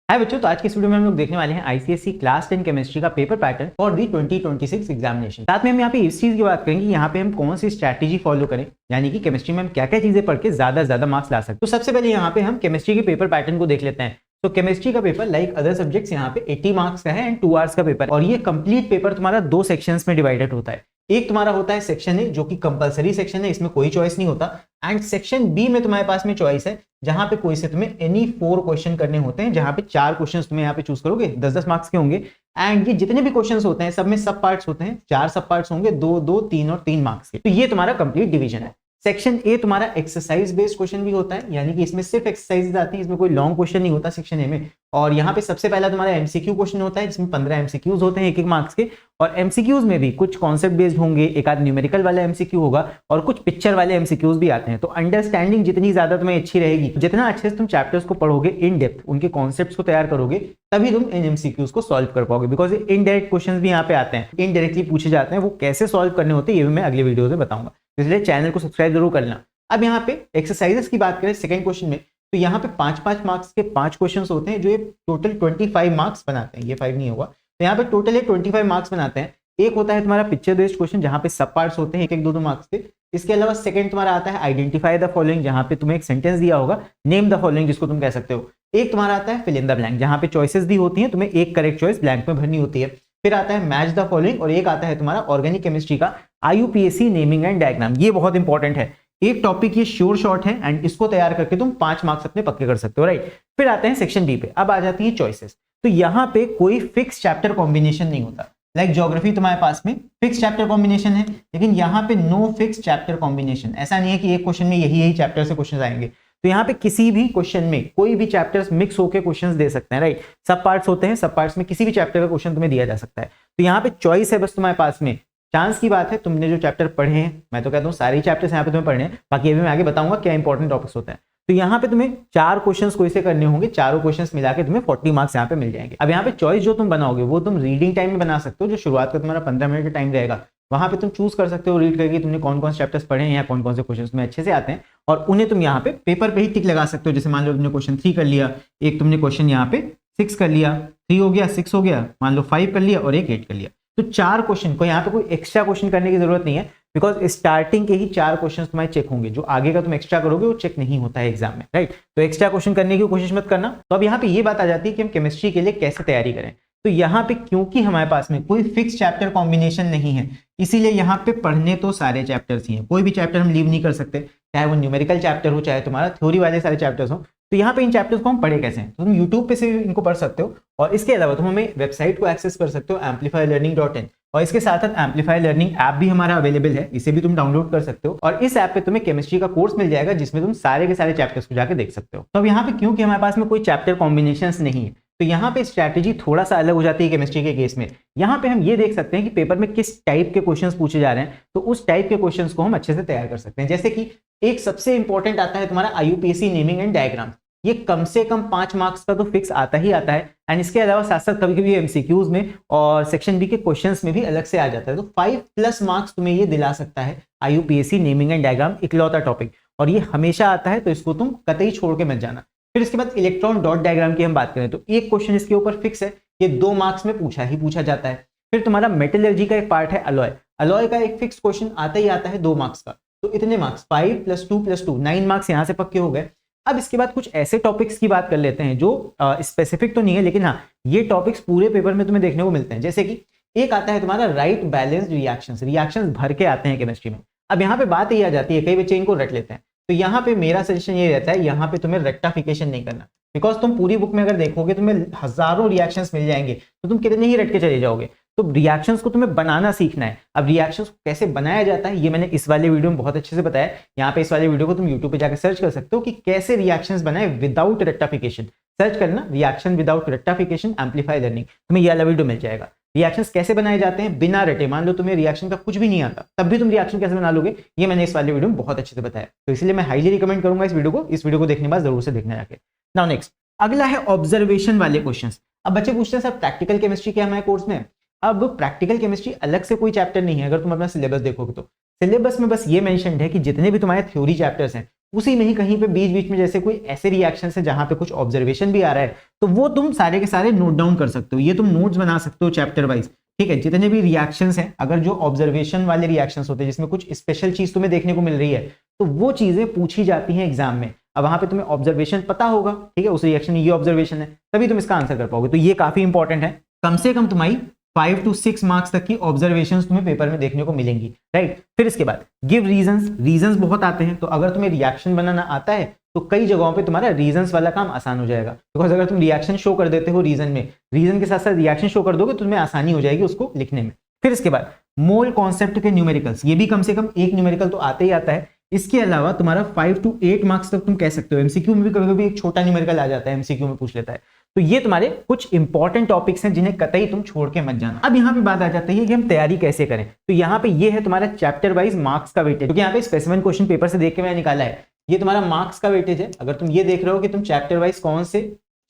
हाय बच्चों, तो आज की इस वीडियो में हम लोग देखने वाले हैं आईसीएसई क्लास 10 केमिस्ट्री का paper pattern for the 2026 examination. साथ में हम यहाँ पे इस चीज की बात करेंगे यहाँ पे हम कौन सी स्ट्रैटेजी फॉलो करें, यानी कि केमिस्ट्री में हम क्या क्या चीजें पढ़ के ज्यादा मार्क्स ला सकते। तो सबसे पहले यहाँ पे हम केमिस्ट्री के पेपर पैटर्न को देख लेते हैं। तो केमिस्ट्री का पेपर लाइक अदर सब्जेक्ट्स यहाँ पे 80 मार्क्स का है एंड 2 आवर्स का पेपर, और ये कंप्लीट पेपर तुम्हारा 2 सेक्शंस में डिवाइडेड होता है। एक तुम्हारा होता है सेक्शन ए, जो कि कंपलसरी सेक्शन है, इसमें कोई चॉइस नहीं होता। एंड सेक्शन बी में तुम्हारे पास में चॉइस है, जहां पे कोई से तुम्हें एनी 4 क्वेश्चन करने होते हैं, जहां पे 4 क्वेश्चन तुम्हें यहाँ पे चूज करोगे, 10-10 मार्क्स के होंगे। एंड ये जितने भी क्वेश्चंस होते हैं सब में सब पार्ट्स होते हैं, 4 सब पार्ट्स होंगे, 2, 3 और 3 मार्क्स के। तो ये तुम्हारा कंप्लीट डिवीजन है। सेक्शन ए तुम्हारा एक्सरसाइज बेस्ड क्वेश्चन भी होता है, यानी कि इसमें सिर्फ एक्सरसाइज आती है, इसमें कोई लॉन्ग क्वेश्चन नहीं होता सेक्शन ए में। और यहाँ पे सबसे पहला तुम्हारा एमसीक्यू क्वेश्चन होता है, जिसमें 15 एमसीक्यूज होते हैं 1-1 मार्क्स के। और एमसीक्यूज में भी कुछ कॉन्सेप्ट बेस्ड होंगे, एक आध न्यूमेरिकल वाला एमसीक्यू होगा और कुछ पिक्चर वाले एमसीक्यूज भी आते हैं। तो अंडरस्टैंडिंग जितनी ज्यादा तुम्हें अच्छी रहेगी, जितना अच्छे से तुम चैप्टर्स को पढ़ोगे, इन डेप्थ उनके कॉन्सेप्ट्स को तैयार करोगे, तभी तुम इन एमसीक्यूज को सॉल्व कर पाओगे। बिकॉज इनडायरेक्ट क्वेश्चंस भी यहाँ पे आते हैं, इनडायरेक्टली पूछे जाते हैं, वो कैसे सॉल्व करने होते हैं ये भी मैं अगले वीडियो में बताऊंगा। इसलिए चैनल को सब्सक्राइब जरूर करना। अब यहाँ पे एक्सरसाइजेस की बात करें सेकंड क्वेश्चन में, तो यहाँ पे 5-5 मार्क्स के 5 क्वेश्चंस होते हैं, जो ये टोटल 25 मार्क्स बनाते हैं। ये 5 नहीं होगा, तो यहाँ पे टोटल ये 25 मार्क्स बनाते हैं। एक होता है तुम्हारा पिक्चर बेस्ड क्वेश्चन, जहाँ पे सब पार्ट्स होते हैं 1-1, 2-2 मार्क्स के। इसके अलावा सेकंड तुम्हारा आता है आइडेंटिफाई द फॉलोइंग, जहाँ पे तुम्हें एक सेंटेंस दिया होगा, नेम द फॉलोइंग जिसको तुम कह सकते हो। एक तुम्हारा आता है फिल इन द ब्लैंक, जहाँ पे चॉइसेस दी होती है, तुम्हें एक करेक्ट चॉइस ब्लैंक में भरनी होती है। फिर आता है मैच द फॉलोइंग, और एक आता है तुम्हारा ऑर्गेनिक केमिस्ट्री का IUPAC नेमिंग एंड डायग्राम। ये बहुत इंपॉर्टेंट है, एक टॉपिक ये श्योर शॉर्ट है एंड इसको तैयार करके तुम 5 मार्क्स अपने पक्के कर सकते हो, राइट। फिर आते हैं सेक्शन बी पे। अब आ जाती है चॉइसेस। तो यहाँ पे कोई फिक्स चैप्टर कॉम्बिनेशन नहीं होता। लाइक ज्योग्राफी तुम्हारे पास में फिक्स चैप्टर कॉम्बिनेशन है, लेकिन यहाँ पे नो फिक्स चैप्टर कॉम्बिनेशन। ऐसा नहीं है कि एक क्वेश्चन में यही चैप्टर से क्वेश्चन आएंगे। तो यहाँ पे किसी भी क्वेश्चन में कोई भी चैप्टर्स मिक्स होकर क्वेश्चंस दे सकते हैं, राइट। सब पार्ट्स होते हैं, सब पार्ट्स में किसी भी चैप्टर का क्वेश्चन तुम्हें दिया जा सकता है। तो यहाँ पे चॉइस है बस तुम्हारे पास में। चांस की बात है, तुमने जो चैप्टर पढ़े हैं, मैं तो कहता हूँ सारे चैप्टर्स यहाँ पे तुम्हें पढ़ने हैं, बाकी अभी मैं आगे बताऊंगा क्या इंपॉर्टेंट टॉपिक्स होते हैं। तो यहाँ पे तुम्हें 4 क्वेश्चंस कोई से करने होंगे, चारों क्वेश्चंस मिला के तुम्हें 40 मार्क्स यहाँ पे मिल जाएंगे। अब यहाँ पे चॉइस जो तुम बनाओगे वो तुम रीडिंग टाइम में बना सकते हो, जो शुरुआत का तुम्हारा 15 मिनट का टाइम रहेगा। वहां पे तुम चूज कर सकते हो रीड करके तुमने कौन कौन से चैप्टर्स पढ़े हैं या कौन कौन से क्वेश्चंस तुम्हें अच्छे से आते हैं, और उन्हें तुम यहाँ पे पेपर पे ही टिक लगा सकते हो। जैसे मान लो तुमने क्वेश्चन 3 कर लिया, एक तुमने क्वेश्चन यहाँ पे 6 कर लिया, 3 हो गया, 6 हो गया, मान लो 5 कर लिया और एक 8 कर लिया। तो 4 क्वेश्चन को यहाँ पे कोई एक्स्ट्रा क्वेश्चन करने की जरूरत नहीं है, बिकॉज स्टार्टिंग के ही 4 क्वेश्चन तुम्हारे चेक होंगे। जो आगे का तुम एक्स्ट्रा करोगे वो चेक नहीं होता है एग्जाम में, राइट। तो एक्स्ट्रा क्वेश्चन करने की कोशिश मत करना। तो अब यहाँ पे ये बात आ जाती है कि हम केमिस्ट्री के लिए कैसे तैयारी करें। तो यहाँ पे क्योंकि हमारे पास में कोई फिक्स चैप्टर कॉम्बिनेशन नहीं है, इसीलिए यहाँ पे पढ़ने तो सारे चैप्टर्स ही हैं, कोई भी चैप्टर हम लीव नहीं कर सकते, चाहे वो न्यूमेरिकल चैप्टर हो, चाहे तुम्हारा थ्योरी वाले सारे चैप्टर्स हो। तो यहाँ पे इन चैप्टर्स को हम पढ़े कैसे हैं, तो तुम यूट्यूब पे से इनको पढ़ सकते हो, और इसके अलावा तुम हमें वेबसाइट को एक्सेस कर सकते हो amplifylearning.in, और इसके साथ साथ एम्पलीफाई लर्निंग ऐप भी हमारा अवेलेबल है, इसे भी तुम डाउनलोड कर सकते हो। और इस ऐप पे तुम्हें केमिस्ट्री का कोर्स मिल जाएगा, जिसमें तुम सारे के सारे चैप्टर्स को जाके देख सकते हो। तो अब यहाँ पे क्योंकि हमारे पास में कोई चैप्टर कॉम्बिनेशंस नहीं है, तो यहाँ पे स्ट्रैटेजी थोड़ा सा अलग हो जाती है केमिस्ट्री के केस में। यहाँ पे हम ये देख सकते हैं कि पेपर में किस टाइप के क्वेश्चंस पूछे जा रहे हैं, तो उस टाइप के क्वेश्चंस को हम अच्छे से तैयार कर सकते हैं। जैसे कि एक सबसे इंपॉर्टेंट आता है तुम्हारा IUPAC नेमिंग एंड डायग्राम। ये कम से कम 5 मार्क्स का तो फिक्स आता ही आता है, एंड इसके अलावा साथ साथ कभी कभी एमसीक्यूज में और सेक्शन बी के क्वेश्चंस में भी अलग से आ जाता है। तो 5+ मार्क्स तुम्हें ये दिला सकता है IUPAC नेमिंग एंड डायग्राम, इकलौता टॉपिक, और ये हमेशा आता है, तो इसको तुम कतई छोड़ के मत जाना। फिर इसके बाद इलेक्ट्रॉन डॉट डायग्राम की हम बात करें, तो एक क्वेश्चन इसके ऊपर फिक्स है, ये 2 मार्क्स में पूछा जाता है। फिर तुम्हारा मेटलर्जी का एक पार्ट है अलॉय, अलॉय का एक फिक्स क्वेश्चन आता ही आता है 2 मार्क्स का। तो इतने मार्क्स 5 + 2 + 2 9 मार्क्स यहाँ से पक्के हो गए। अब इसके बाद कुछ ऐसे टॉपिक्स की बात कर लेते हैं जो स्पेसिफिक तो नहीं है, लेकिन हाँ ये टॉपिक्स पूरे पेपर में तुम्हें देखने को मिलते हैं। जैसे कि एक आता है तुम्हारा राइट बैलेंस्ड रिएक्शंस भर के आते हैं केमिस्ट्री में। अब यहाँ पे बात ये आ जाती है, कई बच्चे इनको रट लेते हैं, तो यहाँ पे मेरा सजेशन ये रहता है, यहाँ पे तुम्हें रेक्टिफिकेशन नहीं करना, बिकॉज तुम पूरी बुक में अगर देखोगे तुम्हें हजारों रिएक्शंस मिल जाएंगे, तो तुम कितने ही रट के चले जाओगे। तो रिएक्शंस को तुम्हें बनाना सीखना है। अब रिएक्शंस को कैसे बनाया जाता है ये मैंने इस वाले वीडियो में बहुत अच्छे से बताया। यहाँ पे इस वाले वीडियो को तुम यूट्यूब पे जाकर सर्च कर सकते हो कि कैसे रिएक्शंस बनाए विदाउट रेक्टिफिकेशन। सर्च करना reaction without rectification amplify learning, तुम्हें ये वाला वीडियो मिल जाएगा। रिएक्शंस कैसे बनाए जाते हैं बिना रटे, मान लो तुम्हें रिएक्शन का कुछ भी नहीं आता, तब भी तुम रिएक्शन कैसे बना लोगे, ये मैंने इस वाले वीडियो में बहुत अच्छे से बताया। तो इसलिए मैं हाईली रिकमेंड करूंगा इस वीडियो को देखने के बाद जरूर से देखना जाके। नाउ नेक्स्ट अगला है ऑब्जर्वेशन वाले क्वेश्चंस। अब बच्चे पूछते हैं सर प्रैक्टिकल केमिस्ट्री क्या हमारे कोर्स में। अब प्रैक्टिकल केमिस्ट्री अलग से कोई चैप्टर नहीं है। अगर तुम अपना सिलेबस देखोगे तो सिलेबस में बस ये मेंशन्ड है कि जितने भी तुम्हारे थ्योरी चैप्टर्स हैं उसी में ही कहीं पे बीच बीच में जैसे कोई ऐसे रिएक्शन है जहां पे कुछ ऑब्जर्वेशन भी आ रहा है, तो वो तुम सारे के सारे नोट डाउन कर सकते हो। ये तुम नोट्स बना सकते हो चैप्टर वाइज, ठीक है। जितने भी रिएक्शंस हैं, अगर जो ऑब्जर्वेशन वाले रिएक्शंस होते हैं जिसमें कुछ स्पेशल चीज तुम्हें देखने को मिल रही है, तो वो चीजें पूछी जाती हैं एग्जाम में। अब वहां पे तुम्हें ऑब्जर्वेशन पता होगा, ठीक है, उस रिएक्शन में ये ऑब्जर्वेशन है, तभी तुम इसका आंसर कर पाओगे। तो ये काफी इंपॉर्टेंट है। कम से कम तुम्हारी 5 to 6 मार्क्स तक की ऑब्जर्वेशंस तुम्हें पेपर में देखने को मिलेंगी, राइट। फिर इसके बाद गिव रीजंस बहुत आते हैं। तो अगर तुम्हें रिएक्शन बनाना आता है तो कई जगहों पे तुम्हारा रीजंस वाला काम आसान हो जाएगा, बिकॉज अगर तुम रिएक्शन शो कर देते हो रीजन में, रीजन के साथ साथ रिएक्शन शो कर दोगे तो तुम्हें आसानी हो जाएगी उसको लिखने में। फिर इसके बाद मोल कॉन्सेप्ट के न्यूमेरिकल्स, ये भी कम से कम एक न्यूमेरिकल तो आते ही आता है। इसके अलावा तुम्हारा 5 to 8 मार्क्स तक तुम कह सकते हो। एमसीक्यू में भी कभी कभी एक छोटा न्यूमेरिकल आ जाता है, एमसीक्यू में पूछ लेता है। तो ये तुम्हारे कुछ इंपॉर्टेंट टॉपिक्स हैं जिन्हें कतई तुम छोड़ के मत जाना। अब यहाँ पे बात आ जाती है कि हम तैयारी कैसे करें। तो यहाँ पे ये है तुम्हारा चैप्टर वाइज मार्क्स का वेटेज, क्योंकि यहाँ पे स्पेसिफिक क्वेश्चन पेपर से देख के मैंने निकाला है। ये तुम्हारा मार्क्स का वेटेज है। अगर तुम ये देख रहे हो कि तुम चैप्टर वाइज कौन से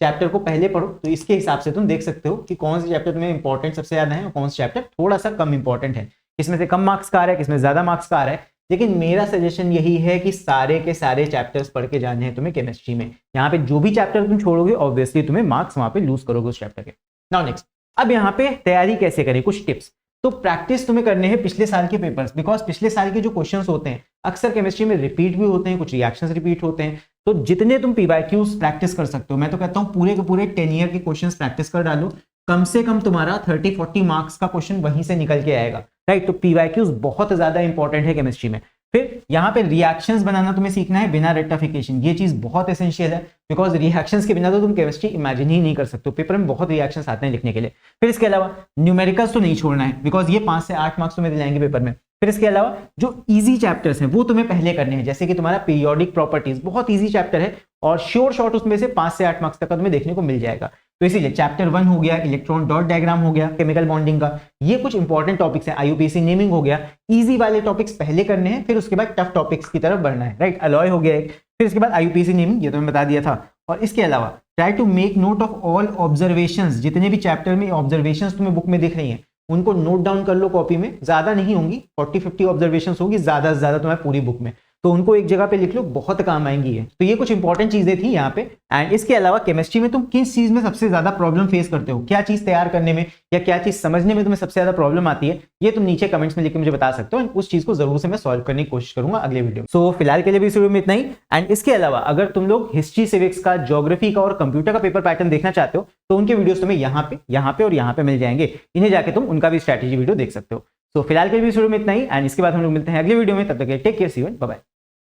चैप्टर को पहले पढ़ो, तो इसके हिसाब से तुम देख सकते हो कि कौन से चैप्टर तुम्हें इंपॉर्टेंट सबसे ज्यादा है और कौन से चैप्टर थोड़ा सा कम इंपॉर्टेंट है, किसमें से कम मार्क्स का आ रहा है, किसमें ज्यादा मार्क्स का आ रहा है। लेकिन मेरा सजेशन यही है कि सारे के सारे चैप्टर्स पढ़ के जाने हैं तुम्हें केमिस्ट्री में। यहाँ पे जो भी चैप्टर तुम छोड़ोगे ऑब्वियसली तुम्हें मार्क्स वहां पे लूज करोगे उस चैप्टर के। नाउ नेक्स्ट, अब यहाँ पे तैयारी कैसे करें, कुछ टिप्स। तो प्रैक्टिस तुम्हें करने हैं पिछले साल के पेपर्स, बिकॉज पिछले साल के जो क्वेश्चंस होते हैं अक्सर केमिस्ट्री में रिपीट भी होते हैं, कुछ रिएक्शंस रिपीट होते हैं। तो जितने तुम पीवाईक्यूज प्रैक्टिस कर सकते हो, मैं तो कहता हूँ पूरे के पूरे 10 ईयर के क्वेश्चंस प्रैक्टिस कर डालो। कम से कम तुम्हारा 30-40 मार्क्स का क्वेश्चन वहीं से निकल के आएगा, राइट। तो पीवाईक्यूज बहुत ज्यादा इंपॉर्टेंट है केमिस्ट्री में। फिर यहाँ पे रिएक्शंस बनाना तुम्हें सीखना है बिना रेक्टिफिकेशन, ये चीज बहुत एसेंशियल है, बिकॉज रिएक्शंस के बिना तो तुम केमिस्ट्री इमेजिन ही नहीं कर सकते हो। पेपर में बहुत रिएक्शंस आते हैं लिखने के लिए। फिर इसके अलावा न्यूमेरिकल्स तो नहीं छोड़ना है, बिकॉज ये 5 से 8 मार्क्स तुम्हें दिलाएंगे पेपर में। फिर इसके अलावा जो इजी चैप्टर्स हैं वो तुम्हें पहले करने हैं, जैसे कि तुम्हारा पीरियोडिक प्रॉपर्टीज बहुत इजी चैप्टर है और श्योर शॉर्ट उसमें से 5 से 8 मार्क्स तक का तुम्हें देखने को मिल जाएगा। तो इसीलिए चैप्टर 1 हो गया इलेक्ट्रॉन डॉट डायग्राम, हो गया केमिकल बॉन्डिंग का, ये कुछ इंपॉर्टेंट टॉपिक्स हैं। आईयूपीएसी नेमिंग हो गया, इजी वाले टॉपिक्स पहले करने हैं, फिर उसके बाद टफ टॉपिक्स की तरफ बढ़ना है, राइट। अलॉय हो गया एक, फिर इसके बाद आईयूपीएसी नेमिंग, ये तो मैं बता दिया था। और इसके अलावा try to make note of all observations, जितने भी चैप्टर में ऑब्जर्वेशंस तुम्हें बुक में दिख रही हैं उनको नोट डाउन कर लो कॉपी में। ज्यादा नहीं होंगी, 40-50 ऑब्जर्वेशंस होगी ज्यादा से ज्यादा तुम्हारी पूरी बुक में, तो उनको एक जगह पे लिख लो, बहुत काम आएंगी ये। तो ये कुछ इंपॉर्टेंट चीजें थी यहाँ पे। एंड इसके अलावा केमिस्ट्री में तुम किस चीज में सबसे ज्यादा प्रॉब्लम फेस करते हो, क्या चीज तैयार करने में या क्या चीज समझने में तुम्हें सबसे ज्यादा प्रॉब्लम आती है, ये तुम नीचे कमेंट्स में लिख के मुझे बता सकते हो। उस चीज को जरूर से मैं सॉल्व करने की कोशिश करूंगा अगले वीडियो में। सो फिलहाल के लिए भी इस वीडियो में इतना ही। एंड इसके अलावा अगर तुम लोग हिस्ट्री, सिविक्स का, ज्योग्राफी का और कंप्यूटर का पेपर पैटर्न देखना चाहते हो तो उनके वीडियोस तुम्हें यहाँ पे और यहाँ पे मिल जाएंगे। इन्हें जाके तुम उनका भी स्ट्रैटेजी वीडियो देख सकते हो। सो फिलहाल के लिए भी इस वीडियो में इतना ही। एंड इसके बाद हम लोग मिलते हैं अगले वीडियो में, तब तक take care, see you, bye bye.